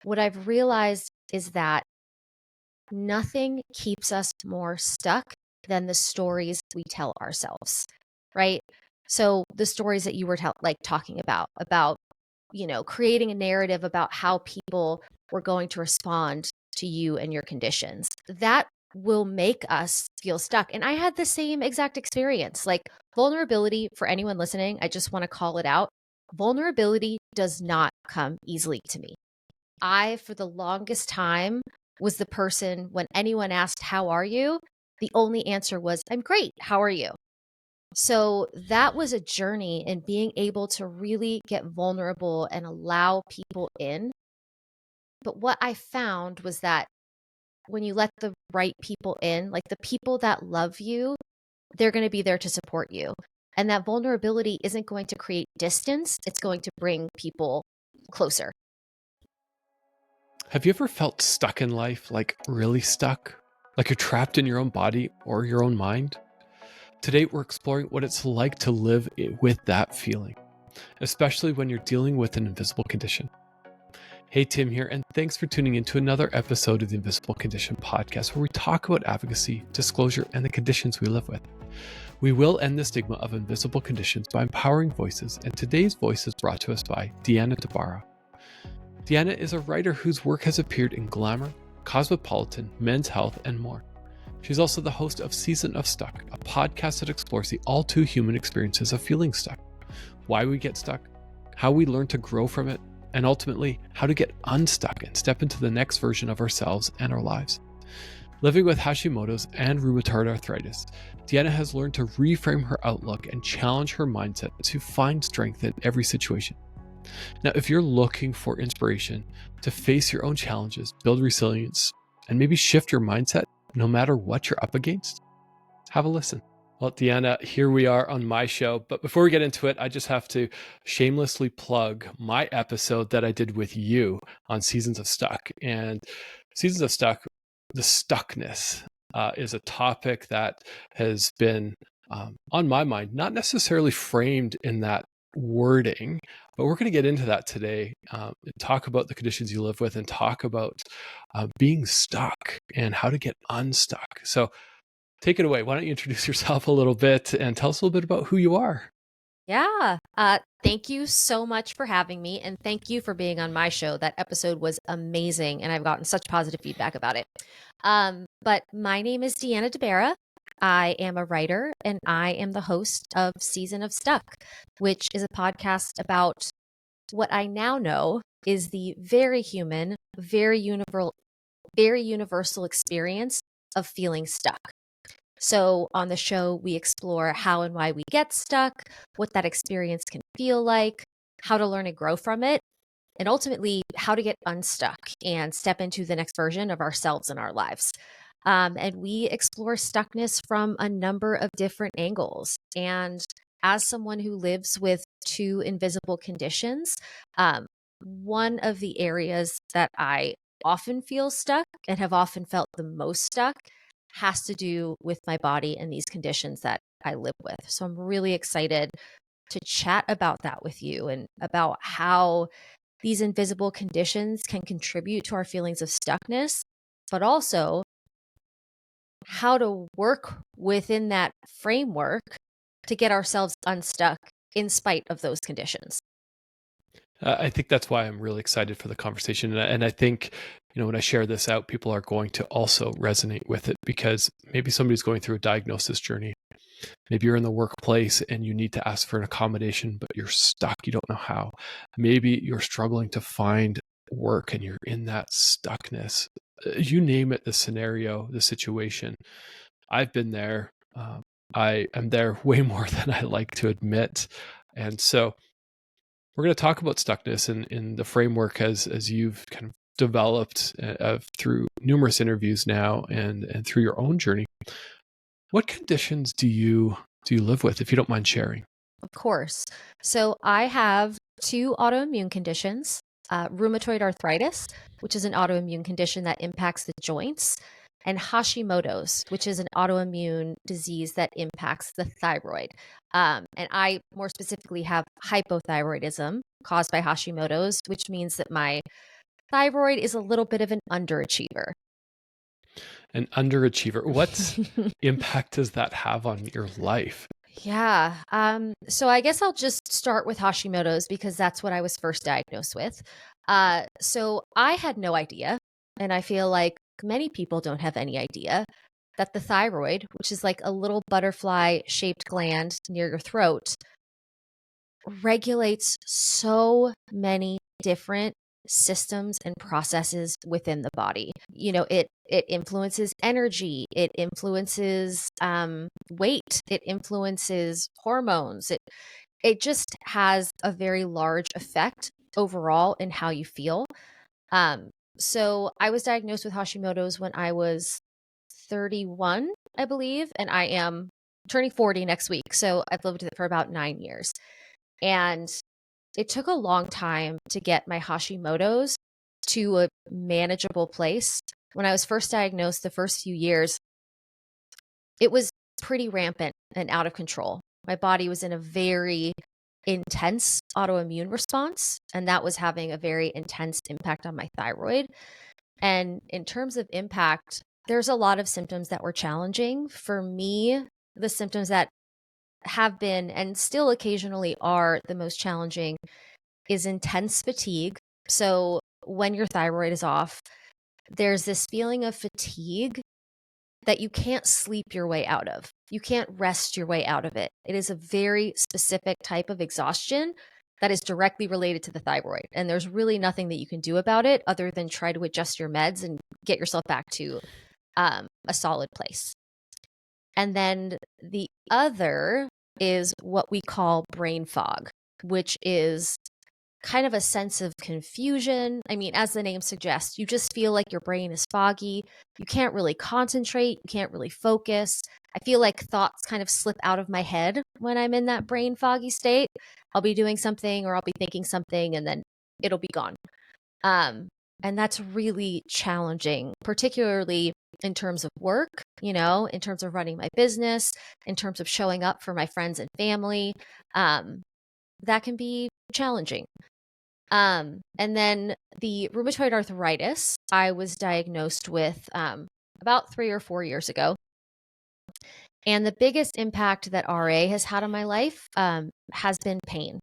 what I've realized is that nothing keeps us more stuck than the stories we tell ourselves, right? So the stories that you were talking about, creating a narrative about how people were going to respond to you and your conditions. That will make us feel stuck. And I had the same exact experience. Like vulnerability, for anyone listening, I just want to call it out. Vulnerability does not come easily to me. I, for the longest time, was the person when anyone asked, "How are you?" The only answer was, "I'm great. How are you?" So that was a journey in being able to really get vulnerable and allow people in. But what I found was that when you let the right people in, like the people that love you, they're going to be there to support you. And that vulnerability isn't going to create distance, it's going to bring people closer. Have you ever felt stuck in life, like really stuck? Like you're trapped in your own body or your own mind? Today, we're exploring what it's like to live with that feeling, especially when you're dealing with an invisible condition. Hey, Tim here, and thanks for tuning in to another episode of the Invisible Condition podcast, where we talk about advocacy, disclosure, and the conditions we live with. We will end the stigma of invisible conditions by empowering voices, and today's voice is brought to us by Deanna deBara. Deanna is a writer whose work has appeared in Glamour, Cosmopolitan, Men's Health, and more. She's also the host of Season of Stuck, a podcast that explores the all-too-human experiences of feeling stuck, why we get stuck, how we learn to grow from it, and ultimately, how to get unstuck and step into the next version of ourselves and our lives. Living with Hashimoto's and rheumatoid arthritis, Deanna has learned to reframe her outlook and challenge her mindset to find strength in every situation. Now, if you're looking for inspiration to face your own challenges, build resilience, and maybe shift your mindset no matter what you're up against, have a listen. Well, Deanna, here we are on my show. But before we get into it, I just have to shamelessly plug my episode that I did with you on Seasons of Stuck. And Seasons of Stuck, the stuckness is a topic that has been on my mind, not necessarily framed in that wording, but we're going to get into that today, talk about the conditions you live with and talk about being stuck and how to get unstuck. So take it away. Why don't you introduce yourself a little bit and tell us a little bit about who you are? Yeah. Thank you so much for having me. And thank you for being on my show. That episode was amazing. And I've gotten such positive feedback about it. But my name is Deanna deBara. I am a writer and I am the host of Season of Stuck, which is a podcast about what I now know is the very human, very universal experience of feeling stuck. So on the show, we explore how and why we get stuck, what that experience can feel like, how to learn and grow from it, and ultimately how to get unstuck and step into the next version of ourselves in our lives. And we explore stuckness from a number of different angles. And as someone who lives with two invisible conditions, one of the areas that I often feel stuck and have often felt the most stuck has to do with my body and these conditions that I live with. So I'm really excited to chat about that with you and about how these invisible conditions can contribute to our feelings of stuckness, but also how to work within that framework to get ourselves unstuck in spite of those conditions. I think that's why I'm really excited for the conversation. And I think, when I share this out, people are going to also resonate with it because maybe somebody's going through a diagnosis journey. Maybe you're in the workplace and you need to ask for an accommodation, but you're stuck. You don't know how. Maybe you're struggling to find work and you're in that stuckness. You name it, the scenario, the situation. I've been there. I am there way more than I like to admit. And so we're going to talk about stuckness in the framework as you've kind of developed through numerous interviews now and through your own journey. What conditions do you live with, if you don't mind sharing? Of course. So I have two autoimmune conditions, rheumatoid arthritis, which is an autoimmune condition that impacts the joints, and Hashimoto's, which is an autoimmune disease that impacts the thyroid. And I more specifically have hypothyroidism caused by Hashimoto's, which means that my thyroid is a little bit of an underachiever. An underachiever. What impact does that have on your life? Yeah. So I guess I'll just start with Hashimoto's because that's what I was first diagnosed with. So I had no idea, and I feel like many people don't have any idea that the thyroid, which is like a little butterfly shaped gland near your throat, regulates so many different systems and processes within the body. It influences energy, it influences weight, it influences hormones. It just has a very large effect overall in how you feel. Um, so I was diagnosed with Hashimoto's when I was 31, I believe, and I am turning 40 next week. So I've lived with it for about 9 years. And it took a long time to get my Hashimoto's to a manageable place. When I was first diagnosed, the first few years, it was pretty rampant and out of control. My body was in a very intense autoimmune response, and that was having a very intense impact on my thyroid. And in terms of impact, there's a lot of symptoms that were challenging. For me, the symptoms that have been and still occasionally are the most challenging is intense fatigue. So when your thyroid is off, there's this feeling of fatigue that you can't sleep your way out of. You can't rest your way out of it. It is a very specific type of exhaustion that is directly related to the thyroid. And there's really nothing that you can do about it other than try to adjust your meds and get yourself back to a solid place. And then the other is what we call brain fog, which is kind of a sense of confusion. I mean, as the name suggests, you just feel like your brain is foggy. You can't really concentrate. You can't really focus. I feel like thoughts kind of slip out of my head when I'm in that brain foggy state. I'll be doing something or I'll be thinking something and then it'll be gone. Um, and that's really challenging, particularly in terms of work, in terms of running my business, in terms of showing up for my friends and family. That can be challenging. And then the rheumatoid arthritis, I was diagnosed with about 3 or 4 years ago. And the biggest impact that RA has had on my life has been pain.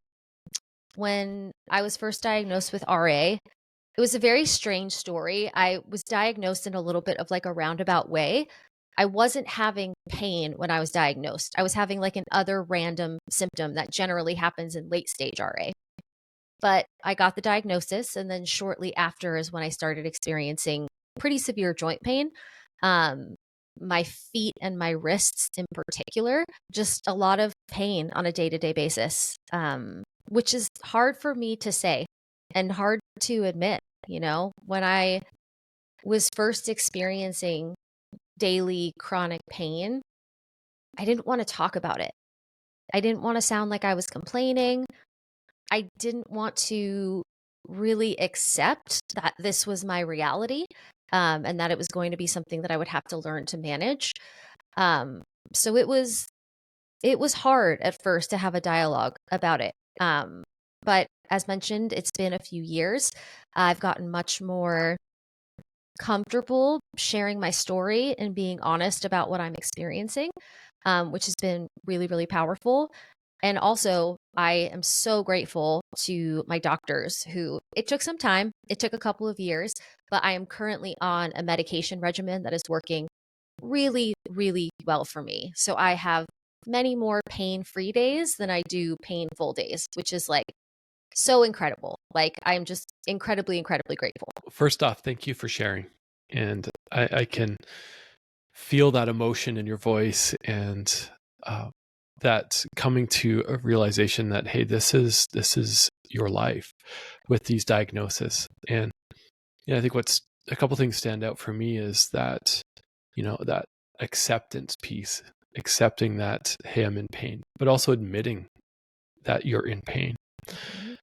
When I was first diagnosed with RA, it was a very strange story. I was diagnosed in a little bit of like a roundabout way. I wasn't having pain when I was diagnosed. I was having like an other random symptom that generally happens in late stage RA. But I got the diagnosis, and then shortly after is when I started experiencing pretty severe joint pain. My feet and my wrists in particular, just a lot of pain on a day-to-day basis, which is hard for me to say and hard to admit. When I was first experiencing daily chronic pain, I didn't want to talk about it. I didn't want to sound like I was complaining. I didn't want to really accept that this was my reality, and that it was going to be something that I would have to learn to manage. So it was hard at first to have a dialogue about it. But as mentioned, it's been a few years. I've gotten much more comfortable sharing my story and being honest about what I'm experiencing, which has been really, really powerful. And also, I am so grateful to my doctors who it took some time. It took a couple of years, but I am currently on a medication regimen that is working really, really well for me. So I have many more pain-free days than I do painful days, which is like so incredible. Like I'm just incredibly, incredibly grateful. First off, thank you for sharing. And I can feel that emotion in your voice and that coming to a realization that, hey, this is your life with these diagnoses. And I think what's a couple things stand out for me is that, that acceptance piece, accepting that, hey, I'm in pain, but also admitting that you're in pain. Mm-hmm.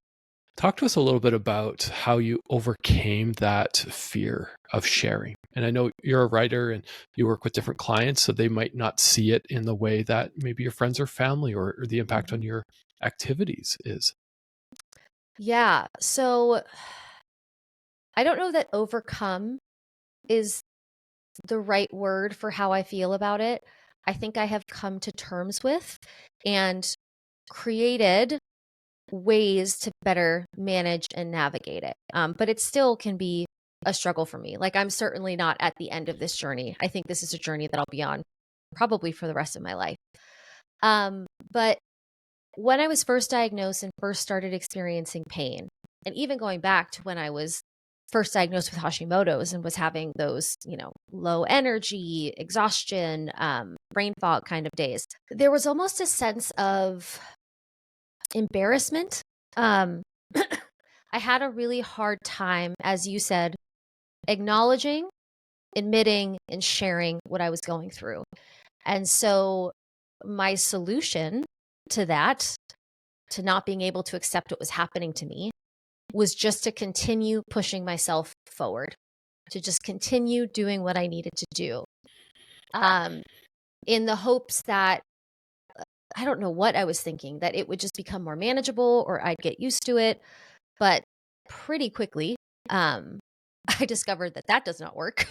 Talk to us a little bit about how you overcame that fear of sharing. And I know you're a writer and you work with different clients, so they might not see it in the way that maybe your friends or family or the impact on your activities is. Yeah. So I don't know that overcome is the right word for how I feel about it. I think I have come to terms with and created ways to better manage and navigate it. But it still can be a struggle for me. Like, I'm certainly not at the end of this journey. I think this is a journey that I'll be on probably for the rest of my life. But when I was first diagnosed and first started experiencing pain, and even going back to when I was first diagnosed with Hashimoto's and was having those, low energy, exhaustion, brain fog kind of days, there was almost a sense of embarrassment. Um, I had a really hard time, as you said, acknowledging, admitting, and sharing what I was going through. And so my solution to that, to not being able to accept what was happening to me, was just to continue pushing myself forward, to just continue doing what I needed to do, um, in the hopes that I don't know what I was thinking, that it would just become more manageable or I'd get used to it. But pretty quickly, um, I discovered that that does not work.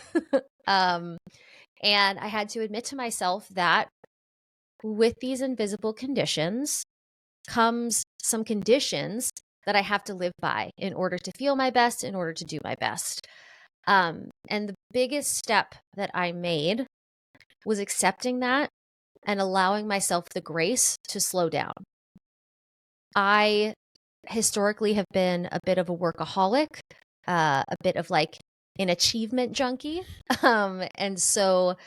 um, and I had to admit to myself that with these invisible conditions comes some conditions that I have to live by in order to feel my best, in order to do my best. And the biggest step that I made was accepting that and allowing myself the grace to slow down. I historically have been a bit of a workaholic, a bit of like an achievement junkie. And so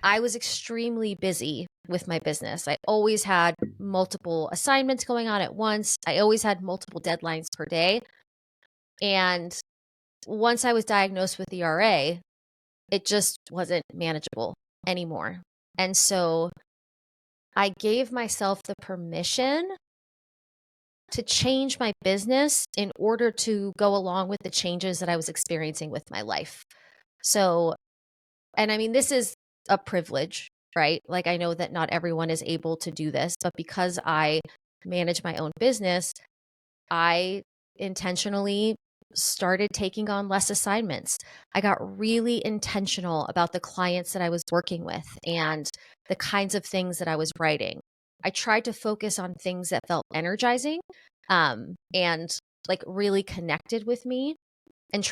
I was extremely busy with my business. I always had multiple assignments going on at once. I always had multiple deadlines per day. And once I was diagnosed with ERA, it just wasn't manageable anymore. And so I gave myself the permission to change my business in order to go along with the changes that I was experiencing with my life. So, and I mean, this is a privilege, right? Like, I know that not everyone is able to do this, but because I manage my own business, I intentionally started taking on less assignments. I got really intentional about the clients that I was working with and the kinds of things that I was writing. I tried to focus on things that felt energizing, and like really connected with me, and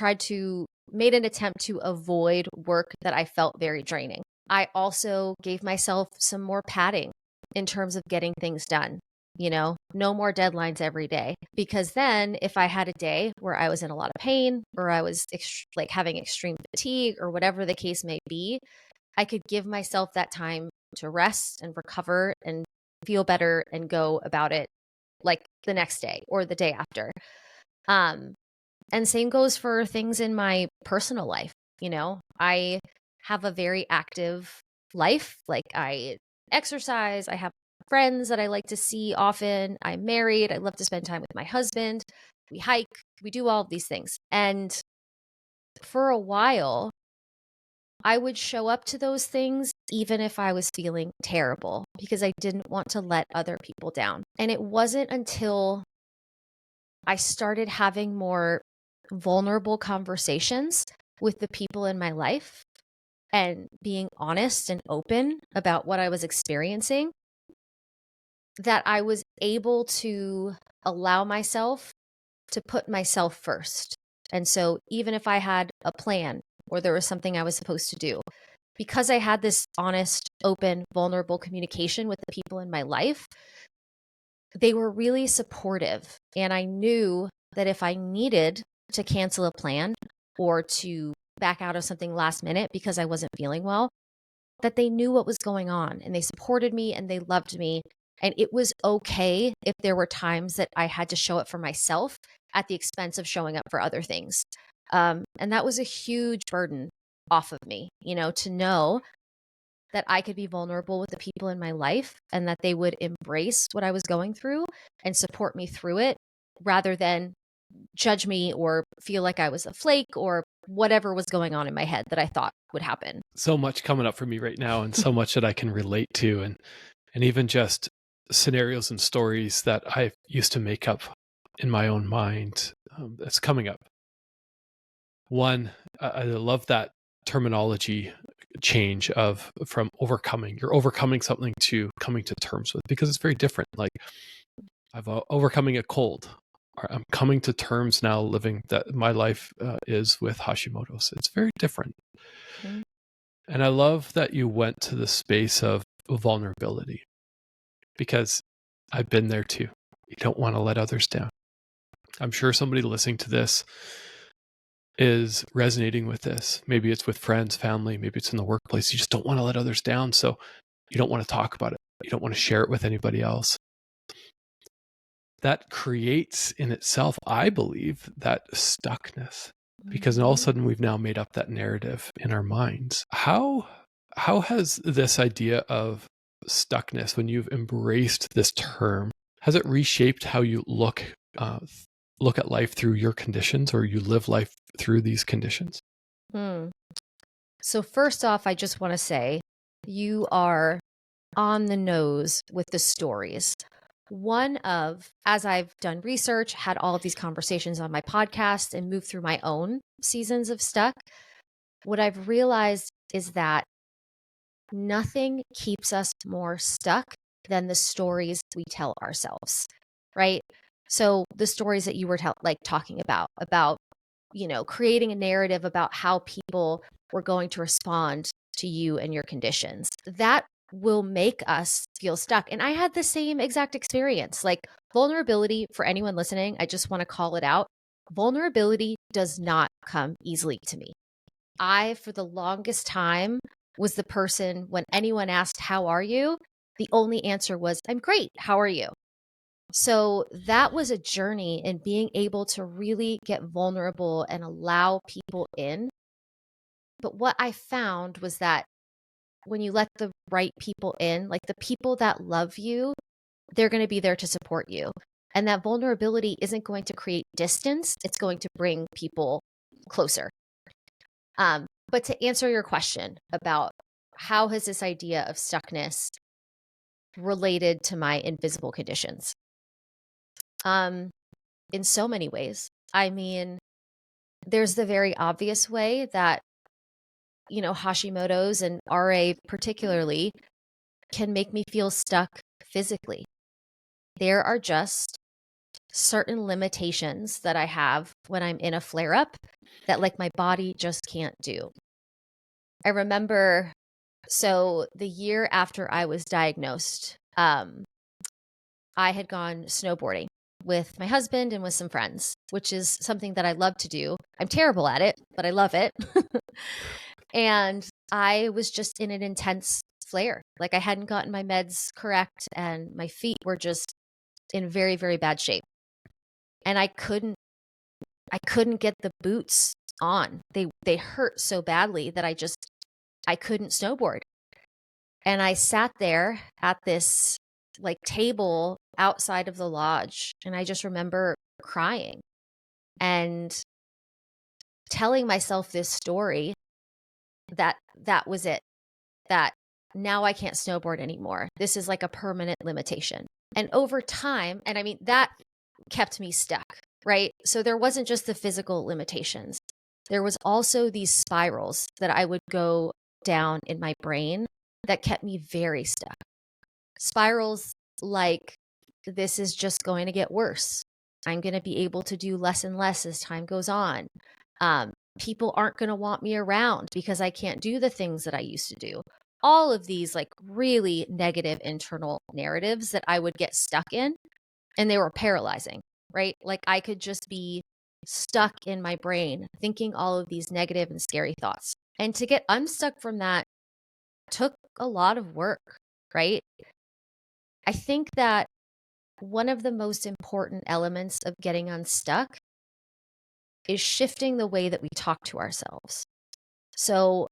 made an attempt to avoid work that I felt very draining. I also gave myself some more padding in terms of getting things done. No more deadlines every day. Because then if I had a day where I was in a lot of pain or I was like having extreme fatigue or whatever the case may be, I could give myself that time to rest and recover and feel better and go about it like the next day or the day after. And same goes for things in my personal life. I have a very active life. Like, I exercise, I have friends that I like to see often. I'm married. I love to spend time with my husband. We hike, we do all of these things. And for a while, I would show up to those things even if I was feeling terrible because I didn't want to let other people down. And it wasn't until I started having more vulnerable conversations with the people in my life and being honest and open about what I was experiencing that I was able to allow myself to put myself first. And so even if I had a plan or there was something I was supposed to do, because I had this honest, open, vulnerable communication with the people in my life, they were really supportive. And I knew that if I needed to cancel a plan or to back out of something last minute because I wasn't feeling well, that they knew what was going on and they supported me and they loved me. And it was okay if there were times that I had to show up for myself at the expense of showing up for other things. And that was a huge burden off of me, to know that I could be vulnerable with the people in my life and that they would embrace what I was going through and support me through it rather than judge me or feel like I was a flake or whatever was going on in my head that I thought would happen. So much coming up for me right now, and so much that I can relate to, and even just scenarios and stories that I used to make up in my own mind, that's coming up. One, I love that terminology change from overcoming. You're overcoming something to coming to terms with, because it's very different. Like I've overcoming a cold. I'm coming to terms now living that my life is with Hashimoto's. It's very different. Mm. And I love that you went to the space of vulnerability, because I've been there too. You don't want to let others down. I'm sure somebody listening to this is resonating with this. Maybe it's with friends, family, maybe it's in the workplace. You just don't want to let others down. So you don't want to talk about it. You don't want to share it with anybody else. That creates in itself, I believe, that stuckness, because all of a sudden we've now made up that narrative in our minds. How has this idea of stuckness, when you've embraced this term, has it reshaped how you look at life through your conditions, or you live life through these conditions? Hmm. So first off, I just want to say you are on the nose with the stories. As I've done research, had all of these conversations on my podcast, and moved through my own seasons of stuck, what I've realized is that nothing keeps us more stuck than the stories we tell ourselves, right? So the stories that you were talking about, creating a narrative about how people were going to respond to you and your conditions, that will make us feel stuck. And I had the same exact experience. Like vulnerability, for anyone listening, I just want to call it out. Vulnerability does not come easily to me. I, for the longest time, was the person when anyone asked, "How are you?" the only answer was, "I'm great. How are you?" So that was a journey in being able to really get vulnerable and allow people in. But what I found was that when you let the right people in, like the people that love you, they're going to be there to support you. And that vulnerability isn't going to create distance, it's going to bring people closer. But to answer your question about how has this idea of stuckness related to my invisible conditions? In so many ways. I mean, there's the very obvious way that, Hashimoto's and RA particularly can make me feel stuck physically. There are just certain limitations that I have when I'm in a flare up that like my body just can't do. I remember, so the year after I was diagnosed, I had gone snowboarding with my husband and with some friends, which is something that I love to do. I'm terrible at it, but I love it. And I was just in an intense flare. Like I hadn't gotten my meds correct and my feet were just in very, very bad shape. And I couldn't get the boots on. They hurt so badly that I couldn't snowboard. And I sat there at this like table outside of the lodge, and I just remember crying and telling myself this story that that was it, that now I can't snowboard anymore. This is like a permanent limitation. And over time, and I mean, that kept me stuck, right? So there wasn't just the physical limitations. There was also these spirals that I would go down in my brain that kept me very stuck. Spirals like, this is just going to get worse. I'm going to be able to do less and less as time goes on. People aren't going to want me around because I can't do the things that I used to do. All of these like really negative internal narratives that I would get stuck in, and they were paralyzing, right? Like I could just be stuck in my brain thinking all of these negative and scary thoughts. And to get unstuck from that took a lot of work, right? I think that one of the most important elements of getting unstuck is shifting the way that we talk to ourselves. So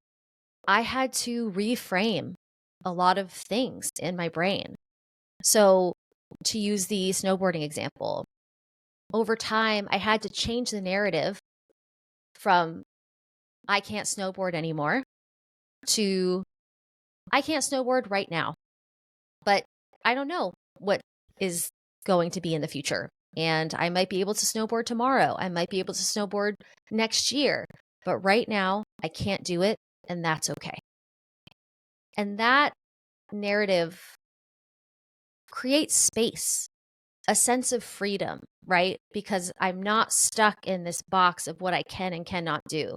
I had to reframe a lot of things in my brain. So to use the snowboarding example, over time, I had to change the narrative from I can't snowboard anymore to I can't snowboard right now, but I don't know what is going to be in the future. And I might be able to snowboard tomorrow. I might be able to snowboard next year. but right now I can't do it, and that's okay. And that narrative creates space, a sense of freedom, right? Because I'm not stuck in this box of what I can and cannot do.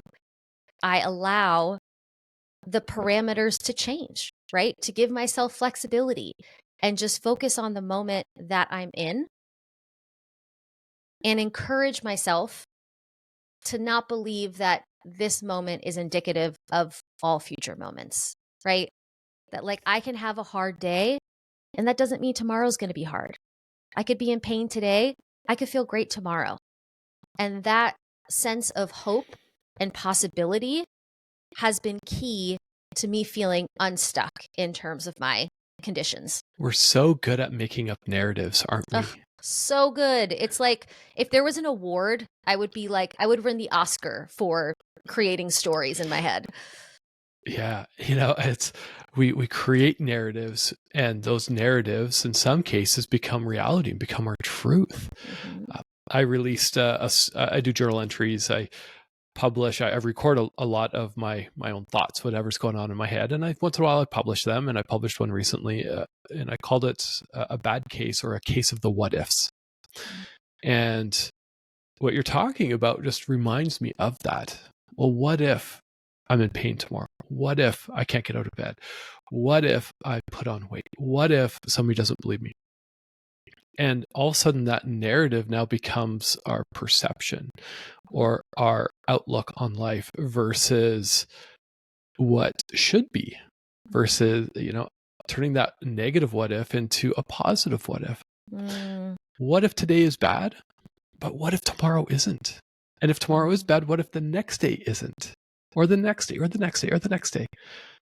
I allow the parameters to change, right? To give myself flexibility and just focus on the moment that I'm in and encourage myself to not believe that this moment is indicative of all future moments, right? That like I can have a hard day and that doesn't mean tomorrow's going to be hard. I could be in pain today. I could feel great tomorrow. And that sense of hope and possibility has been key to me feeling unstuck in terms of my conditions. We're so good at making up narratives, aren't we? Ugh, so good. It's like if there was an award, I would win the Oscar for creating stories in my head. Yeah, it's we create narratives, and those narratives in some cases become reality and become our truth. Mm-hmm. I released I do journal entries. I publish. I record a lot of my own thoughts, whatever's going on in my head, and once in a while I publish them. And I published one recently, and I called it a bad case, or a case of the what ifs. And what you're talking about just reminds me of that. Well, what if I'm in pain tomorrow? What if I can't get out of bed? What if I put on weight? What if somebody doesn't believe me? And all of a sudden, that narrative now becomes our perception or our outlook on life versus what should be, versus, turning that negative what if into a positive what if. What if today is bad? But what if tomorrow isn't? And if tomorrow is bad, what if the next day isn't? Or the next day, or the next day, or the next day?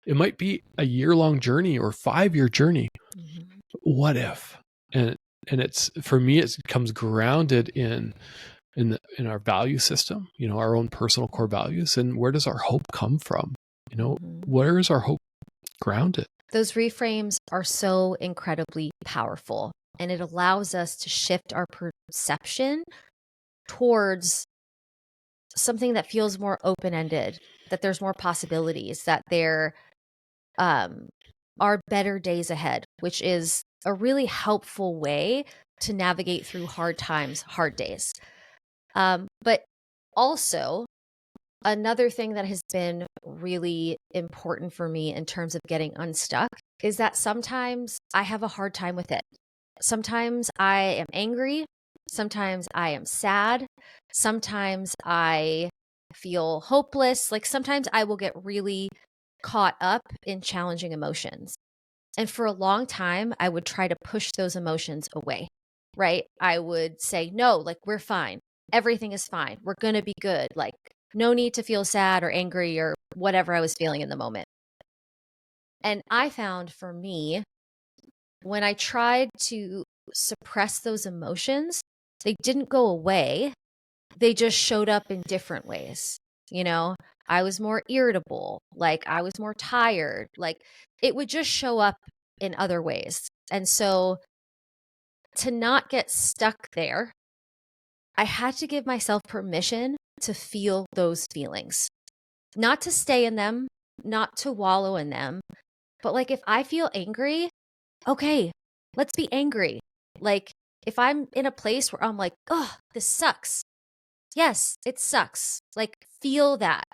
It might be a year-long journey or 5-year journey. Mm-hmm. What if? And it's, for me, it comes grounded in our value system, our own personal core values. And where does our hope come from? Where is our hope grounded? Those reframes are so incredibly powerful, and it allows us to shift our perception towards something that feels more open-ended, that there's more possibilities, that there are better days ahead, which is a really helpful way to navigate through hard times, hard days. But also, another thing that has been really important for me in terms of getting unstuck is that sometimes I have a hard time with it. Sometimes I am angry. Sometimes I am sad. Sometimes I feel hopeless. Like sometimes I will get really caught up in challenging emotions. And for a long time, I would try to push those emotions away, right? I would say, no, like we're fine. Everything is fine. We're going to be good. Like no need to feel sad or angry or whatever I was feeling in the moment. And I found for me, when I tried to suppress those emotions, they didn't go away. They just showed up in different ways. I was more irritable, like I was more tired, like it would just show up in other ways. And so to not get stuck there, I had to give myself permission to feel those feelings, not to stay in them, not to wallow in them, but like if I feel angry, okay, let's be angry. Like if I'm in a place where I'm like, oh, this sucks. Yes, it sucks. Like feel that.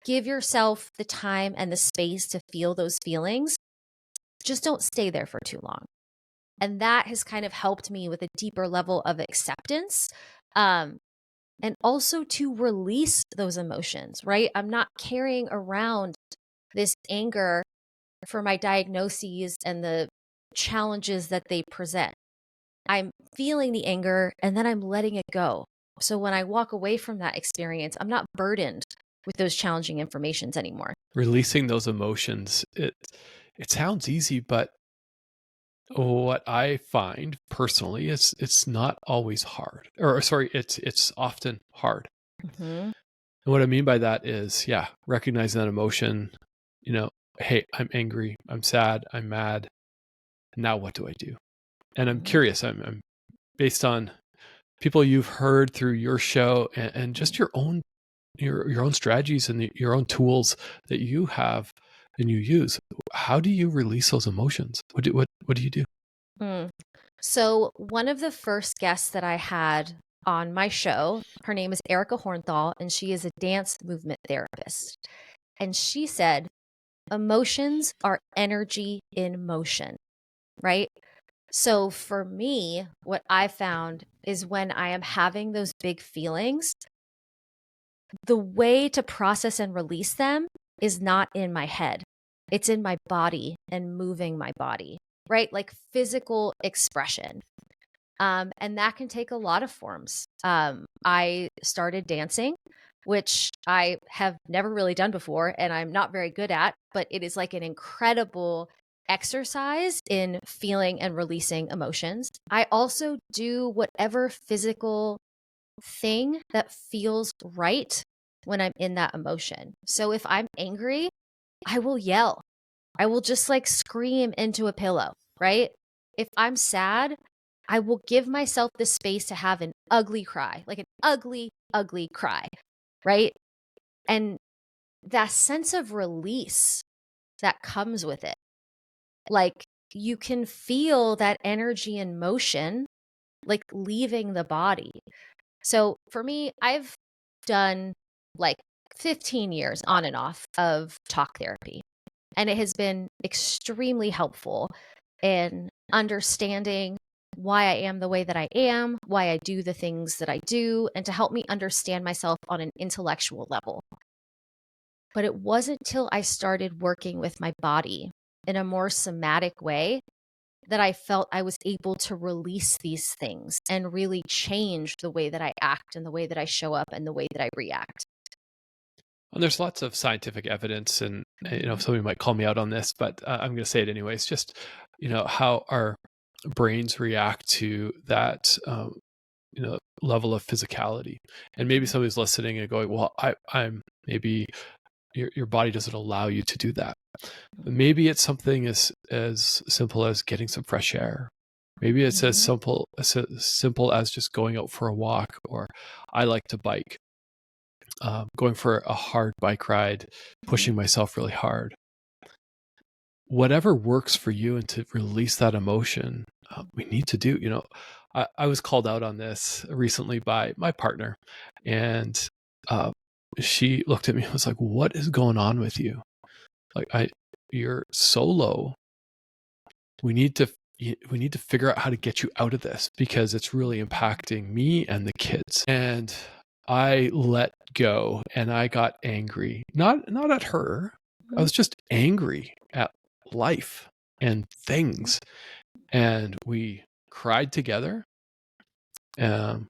Give yourself the time and the space to feel those feelings. Just don't stay there for too long. And that has kind of helped me with a deeper level of acceptance. And also to release those emotions, right? I'm not carrying around this anger for my diagnoses and the challenges that they present. I'm feeling the anger and then I'm letting it go. So when I walk away from that experience, I'm not burdened with those challenging informations anymore. Releasing those emotions, it sounds easy, but what I find personally is it's not always hard. Or sorry, it's often hard. Mm-hmm. And what I mean by that is, recognizing that emotion, hey, I'm angry, I'm sad, I'm mad. Now what do I do? And I'm curious, I'm based on people you've heard through your show and just your own your own strategies and your own tools that you have and you use. How do you release those emotions? What do you do? Mm. So one of the first guests that I had on my show, her name is Erica Hornthal, and she is a dance movement therapist. And she said, emotions are energy in motion, right? So for me, what I found is when I am having those big feelings, the way to process and release them is not in my head. It's in my body and moving my body, right? Like physical expression. And that can take a lot of forms. I started dancing, which I have never really done before and I'm not very good at, but it is like an incredible exercise in feeling and releasing emotions. I also do whatever physical thing that feels right when I'm in that emotion. So if I'm angry, I will yell. I will just like scream into a pillow, right? If I'm sad, I will give myself the space to have an ugly cry, like an ugly, ugly cry, right? And that sense of release that comes with it, like you can feel that energy and motion, like leaving the body. So for me, I've done like 15 years on and off of talk therapy, and it has been extremely helpful in understanding why I am the way that I am, why I do the things that I do, and to help me understand myself on an intellectual level. But it wasn't till I started working with my body in a more somatic way that I felt I was able to release these things and really change the way that I act and the way that I show up and the way that I react. And there's lots of scientific evidence, and Mhm. somebody might call me out on this, but I'm going to say it anyways. Just how our brains react to that level of physicality, and maybe Mhm. somebody's listening and going, "Well, I'm maybe your body doesn't allow you to do that." Maybe it's something as simple as getting some fresh air. Maybe it's Mhm. as simple as just going out for a walk, or I like to bike, going for a hard bike ride, pushing Mhm. myself really hard. Whatever works for you, and to release that emotion, we need to do. I was called out on this recently by my partner, and uh, she looked at me and was like, "What is going on with you? Like, you're so low. We need to figure out how to get you out of this, because it's really impacting me and the kids." And I let go, and I got angry. Not at her. I Mhm. was just angry at life and things. And we cried together. Um,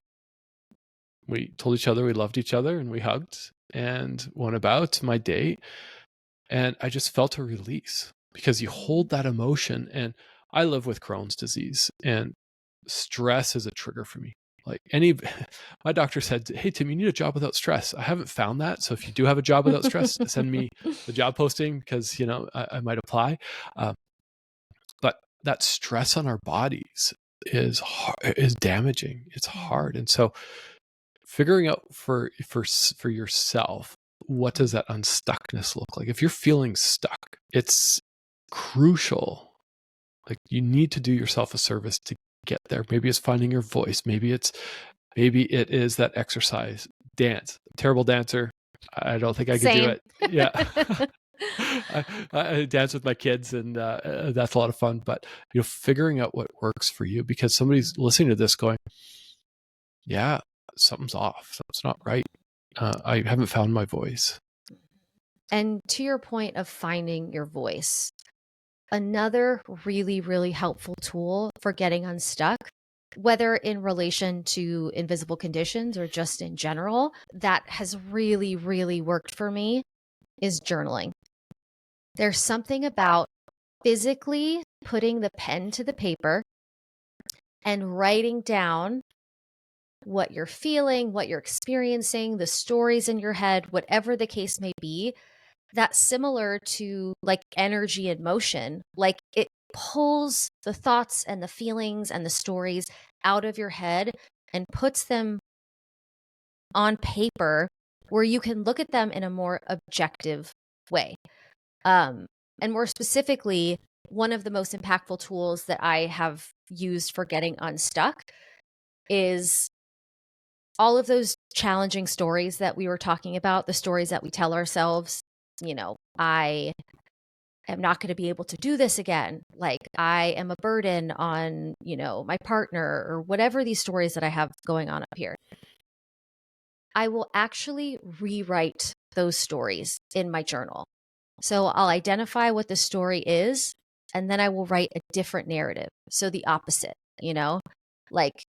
we told each other we loved each other, and we hugged and went about my day. And I just felt a release, because you hold that emotion. And I live with Crohn's disease, and stress is a trigger for me. Like my doctor said, "Hey, Tim, you need a job without stress." I haven't found that. So if you do have a job without stress, send me the job posting, because, I might apply. Uh, but that stress on our bodies is damaging. It's hard. Mhm. And so figuring out for yourself, what does that unstuckness look like? If you're feeling stuck, it's crucial. Like, you need to do yourself a service to get there. Maybe it's finding your voice. Maybe it is that exercise, dance. Terrible dancer. I don't think I could do Same. it. Yeah. I dance with my kids, and that's a lot of fun. But figuring out what works for you, because somebody's listening to this going, "Yeah, something's off. Something's not right. I haven't found my voice." And to your point of finding your voice, another really, really helpful tool for getting unstuck, whether in relation to invisible conditions or just in general, that has really, really worked for me is journaling. There's something about physically putting the pen to the paper and writing down what you're feeling, what you're experiencing, the stories in your head, whatever the case may be, that's similar to like energy and motion. Like it pulls the thoughts and the feelings and the stories out of your head and puts them on paper where you can look at them in a more objective way. And more specifically, one of the most impactful tools that I have used for getting unstuck is all of those challenging stories that we were talking about, the stories that we tell ourselves. I am not going to be able to do this again. Like, I am a burden on, my partner, or whatever these stories that I have going on up here. I will actually rewrite those stories in my journal. So I'll identify what the story is, and then I will write a different narrative. So the opposite, like,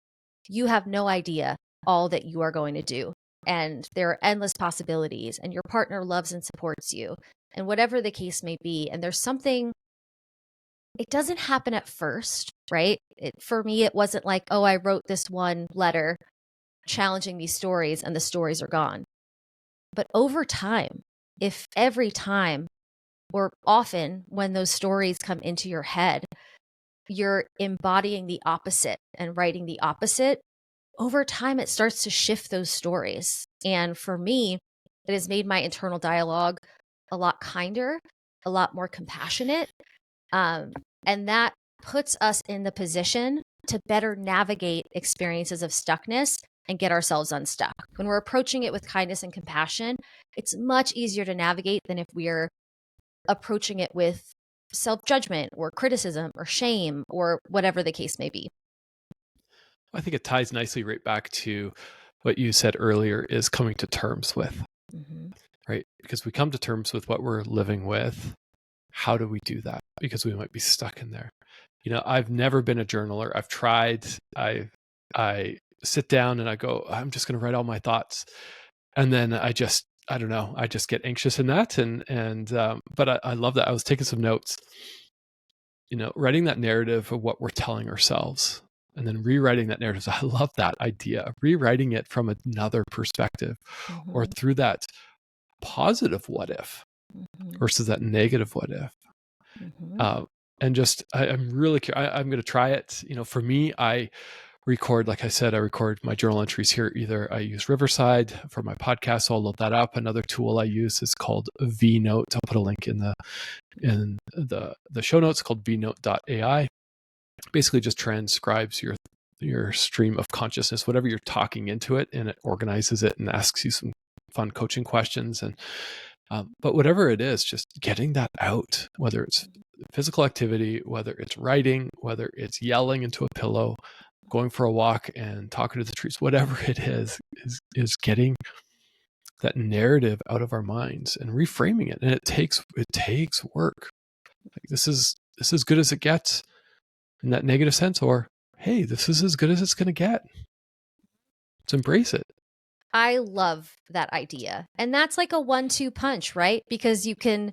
you have no idea all that you are going to do. And there are endless possibilities, and your partner loves and supports you, and whatever the case may be. And there's something, it doesn't happen at first, right? For me, it wasn't like, oh, I wrote this one letter challenging these stories and the stories are gone. But over time, if every time or often when those stories come into your head, you're embodying the opposite and writing the opposite, over time it starts to shift those stories. And for me, it has made my internal dialogue a lot kinder, a lot more compassionate. And that puts us in the position to better navigate experiences of stuckness and get ourselves unstuck. When we're approaching it with kindness and compassion, it's much easier to navigate than if we're approaching it with self-judgment or criticism or shame or whatever the case may be. I think it ties nicely right back to what you said earlier, is coming to terms with, right? Because we come to terms with what we're living with. How do we do that? Because we might be stuck in there. I've never been a journaler. I've tried. I sit down and I go, I'm just going to write all my thoughts. And then I don't know, I just get anxious in that. But I love that. I was taking some notes, writing that narrative of what we're telling ourselves and then rewriting that narrative. I love that idea of rewriting it from another perspective, or through that positive what if versus that negative what if. And just, I'm really curious. I'm going to try it. For me, I record, like I said, I record my journal entries here. Either I use Riverside for my podcast, so I'll load that up. Another tool I use is called vNote. I'll put a link in the show notes, called vNote.ai. Basically just transcribes your stream of consciousness, whatever you're talking into it, and it organizes it and asks you some fun coaching questions. And but whatever it is, just getting that out, whether it's physical activity, whether it's writing, whether it's yelling into a pillow, going for a walk and talking to the trees, whatever it is getting that narrative out of our minds and reframing it. And it takes work. Like, this is as good as it gets in that negative sense, or, hey, this is as good as it's going to get. Let's embrace it. I love that idea. And that's like a 1-2 punch, right? Because you can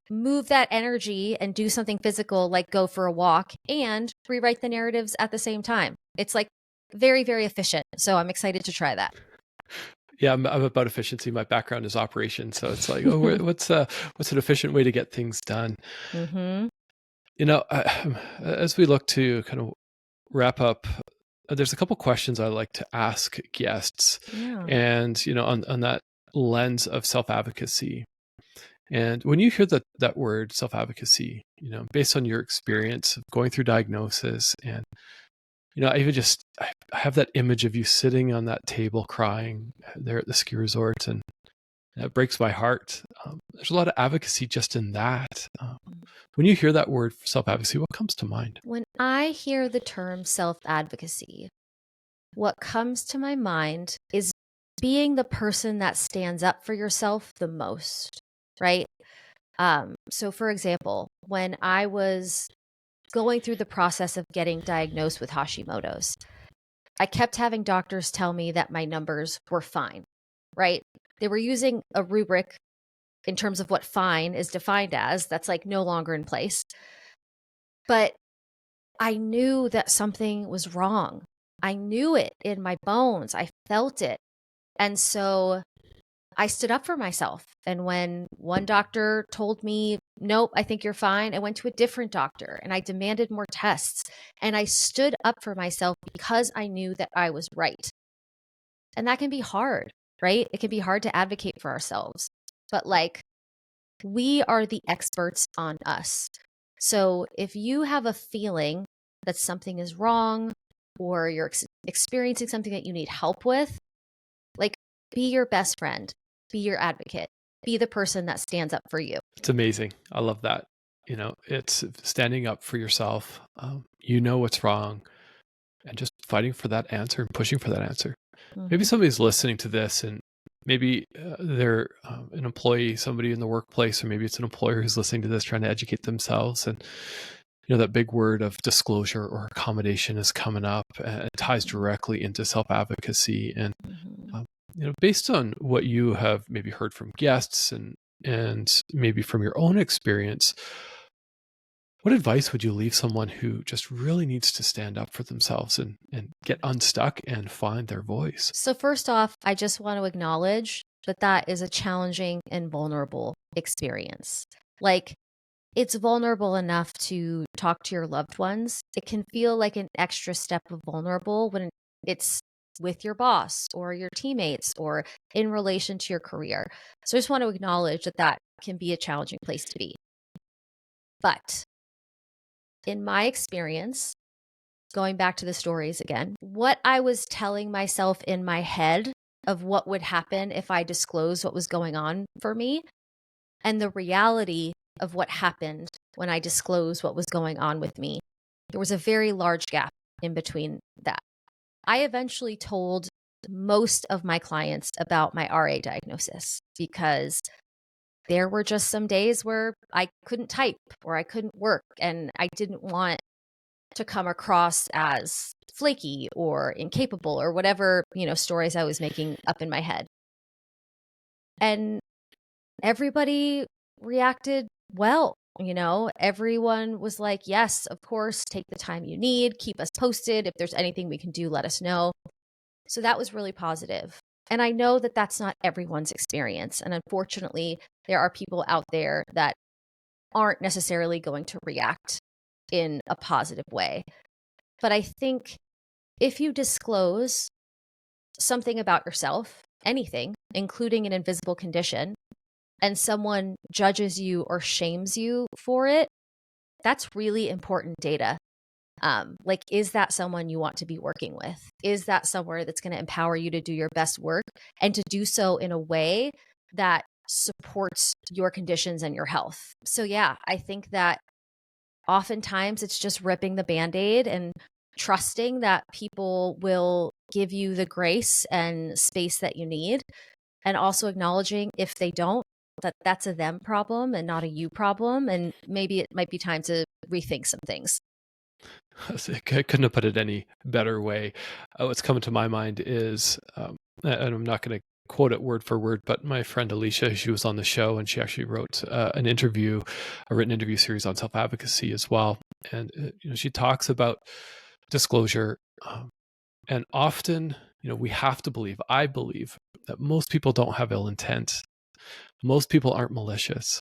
move that energy and do something physical, like go for a walk, and rewrite the narratives at the same time. It's like very, very efficient. So I'm excited to try that. Yeah, I'm about efficiency. My background is operations. So it's like, what's an efficient way to get things done? As we look to kind of wrap up, there's a couple questions I like to ask guests, and on that lens of self-advocacy. And when you hear that word self-advocacy, based on your experience of going through diagnosis, and I have that image of you sitting on that table crying there at the ski resort, and that breaks my heart. There's a lot of advocacy just in that. When you hear that word self-advocacy, what comes to mind? When I hear the term self-advocacy, what comes to my mind is being the person that stands up for yourself the most, right? So for example, when I was going through the process of getting diagnosed with Hashimoto's, I kept having doctors tell me that my numbers were fine, right? They were using a rubric in terms of what fine is defined as, that's like no longer in place. But I knew that something was wrong. I knew it in my bones. I felt it. And so I stood up for myself. And when one doctor told me, nope, I think you're fine, I went to a different doctor and I demanded more tests. And I stood up for myself because I knew that I was right. And that can be hard. right? It can be hard to advocate for ourselves, but like we are the experts on us. So if you have a feeling that something is wrong or you're experiencing something that you need help with, like be your best friend, be your advocate, be the person that stands up for you. It's amazing. I love that. It's standing up for yourself. You know what's wrong, and just fighting for that answer and pushing for that answer. Maybe somebody's listening to this and maybe they're an employee, somebody in the workplace, or maybe it's an employer who's listening to this trying to educate themselves. And, that big word of disclosure or accommodation is coming up, and it ties directly into self-advocacy. And, based on what you have maybe heard from guests and maybe from your own experience, what advice would you leave someone who just really needs to stand up for themselves and get unstuck and find their voice? So first off, I just want to acknowledge that that is a challenging and vulnerable experience. Like it's vulnerable enough to talk to your loved ones. It can feel like an extra step of vulnerable when it's with your boss or your teammates or in relation to your career. So I just want to acknowledge that that can be a challenging place to be. But in my experience, going back to the stories again, what I was telling myself in my head of what would happen if I disclosed what was going on for me and the reality of what happened when I disclosed what was going on with me, there was a very large gap in between that. I eventually told most of my clients about my RA diagnosis because there were just some days where I couldn't type or I couldn't work, and I didn't want to come across as flaky or incapable or whatever, stories I was making up in my head. And everybody reacted well. Everyone was like, yes, of course, take the time you need, keep us posted. If there's anything we can do, let us know. So that was really positive. And I know that that's not everyone's experience. And unfortunately, there are people out there that aren't necessarily going to react in a positive way. But I think if you disclose something about yourself, anything, including an invisible condition, and someone judges you or shames you for it, that's really important data. Like, is that someone you want to be working with? Is that somewhere that's going to empower you to do your best work and to do so in a way that supports your conditions and your health? So yeah, I think that oftentimes it's just ripping the Band-Aid and trusting that people will give you the grace and space that you need, and also acknowledging if they don't, that that's a them problem and not a you problem. And maybe it might be time to rethink some things. I couldn't have put it any better way. What's coming to my mind is, and I'm not going to quote it word for word, but my friend Alicia, she was on the show and she actually wrote a written interview series on self-advocacy as well. And, she talks about disclosure. And often, we have to believe, I believe, that most people don't have ill intent. Most people aren't malicious.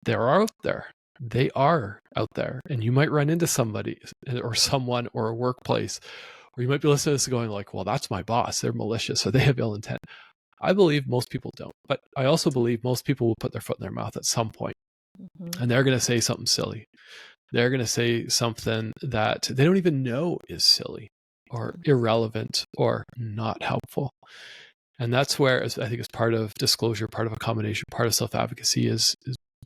They're out there. They are out there. And you might run into somebody or someone or a workplace, or you might be listening to this going like, well, that's my boss. They're malicious, so they have ill intent. I believe most people don't. But I also believe most people will put their foot in their mouth at some point. And they're going to say something silly. They're going to say something that they don't even know is silly or irrelevant or not helpful. And that's where I think it's part of disclosure, part of accommodation, part of self-advocacy is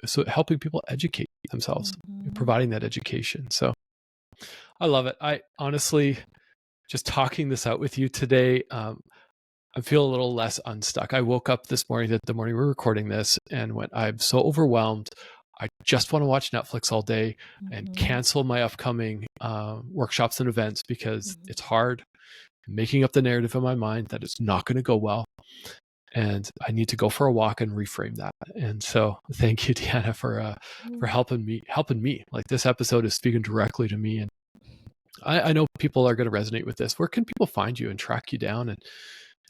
so helping people educate themselves, providing that education. So I love it. I honestly, just talking this out with you today, I feel a little less unstuck. I woke up this morning, the morning we're recording this, and went, I'm so overwhelmed. I just want to watch Netflix all day and cancel my upcoming workshops and events because it's hard. I'm making up the narrative in my mind that it's not going to go well. And I need to go for a walk and reframe that. And so thank you, Deanna, for helping me. Like, this episode is speaking directly to me. And I know people are going to resonate with this. Where can people find you and track you down and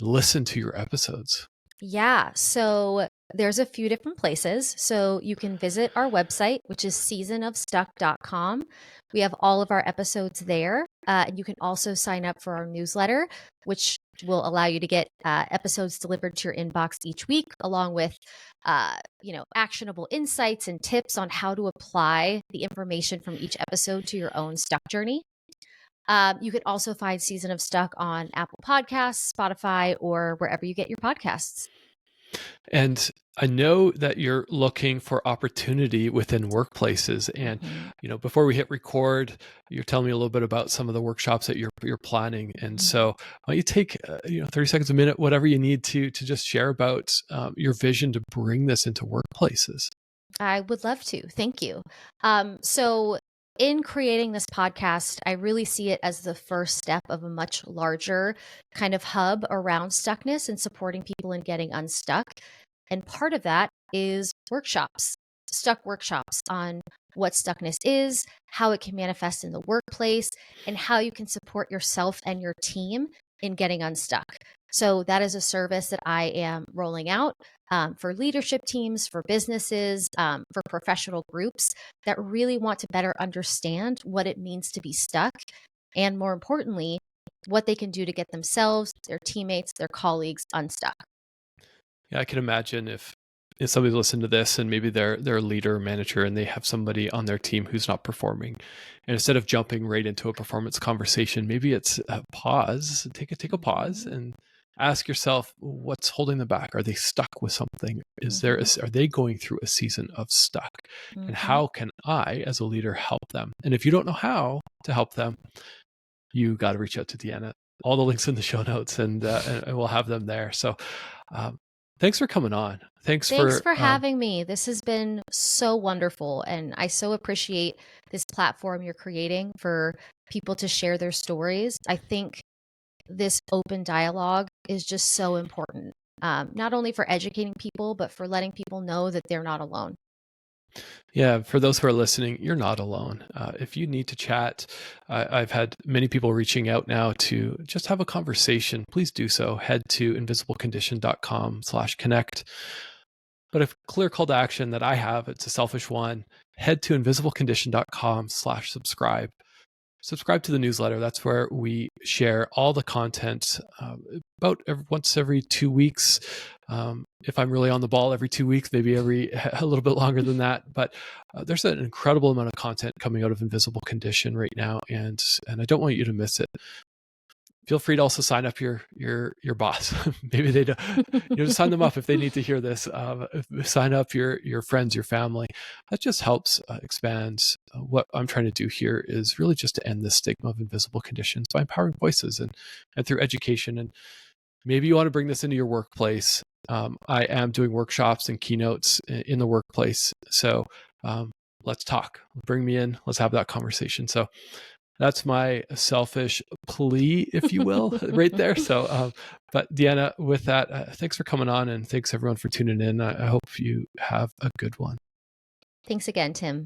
listen to your episodes? Yeah. So there's a few different places. So you can visit our website, which is seasonofstuck.com. We have all of our episodes there. And you can also sign up for our newsletter, which will allow you to get episodes delivered to your inbox each week, along with actionable insights and tips on how to apply the information from each episode to your own Stuck journey. You can also find Season of Stuck on Apple Podcasts, Spotify, or wherever you get your podcasts. And I know that you're looking for opportunity within workplaces. And, before we hit record, you're telling me a little bit about some of the workshops that you're planning. And so why don't you take, 30 seconds, a minute, whatever you need to just share about your vision to bring this into workplaces. I would love to. Thank you. So in creating this podcast, I really see it as the first step of a much larger kind of hub around stuckness and supporting people in getting unstuck. And part of that is workshops, stuck workshops on what stuckness is, how it can manifest in the workplace, and how you can support yourself and your team in getting unstuck. So that is a service that I am rolling out for leadership teams, for businesses, for professional groups that really want to better understand what it means to be stuck, and more importantly, what they can do to get themselves, their teammates, their colleagues unstuck. Yeah, I can imagine if somebody listened to this and maybe they're a leader or manager and they have somebody on their team who's not performing, and instead of jumping right into a performance conversation, maybe it's a pause, take a pause and ask yourself, what's holding them back? Are they stuck with something? Are they going through a season of stuck? And how can I, as a leader, help them? And if you don't know how to help them, you got to reach out to Deanna. All the links in the show notes, and we'll have them there. So thanks for coming on. Thanks for having me. This has been so wonderful. And I so appreciate this platform you're creating for people to share their stories. I think this open dialogue is just so important, not only for educating people, but for letting people know that they're not alone. Yeah, for those who are listening, you're not alone. If you need to chat, I've had many people reaching out now to just have a conversation. Please do so. Head to invisiblecondition.com/connect. But a clear call to action that I have, it's a selfish one. Head to invisiblecondition.com/subscribe. Subscribe to the newsletter. That's where we share all the content about once every 2 weeks. If I'm really on the ball, every 2 weeks, maybe a little bit longer than that. But there's an incredible amount of content coming out of Invisible Condition right now, and I don't want you to miss it. Feel free to also sign up your boss. Maybe they don't, sign them up if they need to hear this. Sign up your friends, your family. That just helps expand. What I'm trying to do here is really just to end the stigma of invisible conditions by empowering voices and through education. And maybe you want to bring this into your workplace. I am doing workshops and keynotes in the workplace. So let's talk. Bring me in. Let's have that conversation. So that's my selfish plea, if you will, right there. So, but Deanna, with that, thanks for coming on, and thanks everyone for tuning in. I hope you have a good one. Thanks again, Tim.